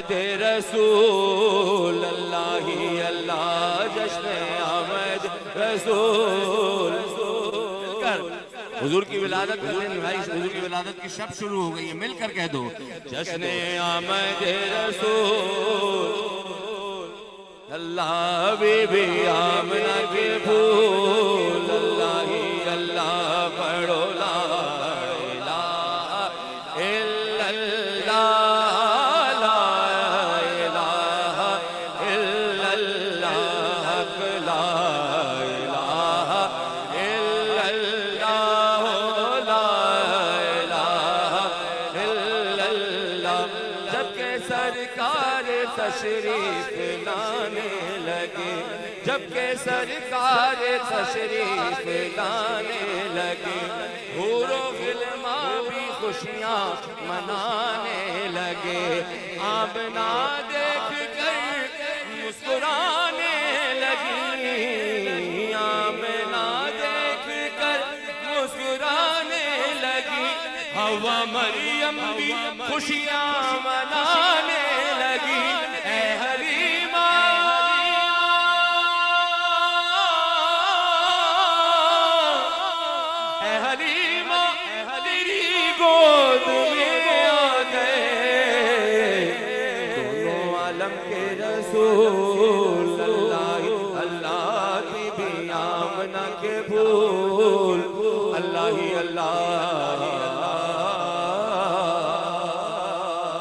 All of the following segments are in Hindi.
आमद रसूल, अल्लाह ही अल्लाह, जश्न आमद रसूल। हुजूर की विलादत करने भाई, हुजूर की विलादत की शब शुरू हो गई है, मिलकर कह दो जश्न आमद रसूल, अल्लाह बीबी आमना के फूल, अल्लाह ही अल्लाह पढ़ो ला इलाहा इल्लल्लाह, ला इलाहा इल्लल्लाह, ला इलाहा इल्लल्लाह, ला इलाहा इल्लल्लाह। जबकि सरकार तशरीफ लाने लगे, जबकि सरकार तशरीफ लाने लगे, हूरो गिलमा भी खुशियाँ मनाने लगे। आमना देख कर मुस्कुराने लगी, आमना देख कर मुस्कुराने लगी। हवा मरियम भी खुशियाँ मनाने लगी। ऐ हलीमा, ऐ हलीमा, तेरी गोद में आ गए दोनों आलम के रसूल, अल्लाह अल्लाह की भी आमना के फूल, अल्लाह ही अल्लाह।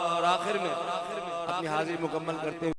और आखिर में अपनी हाजिरी मुकम्मल करते हुए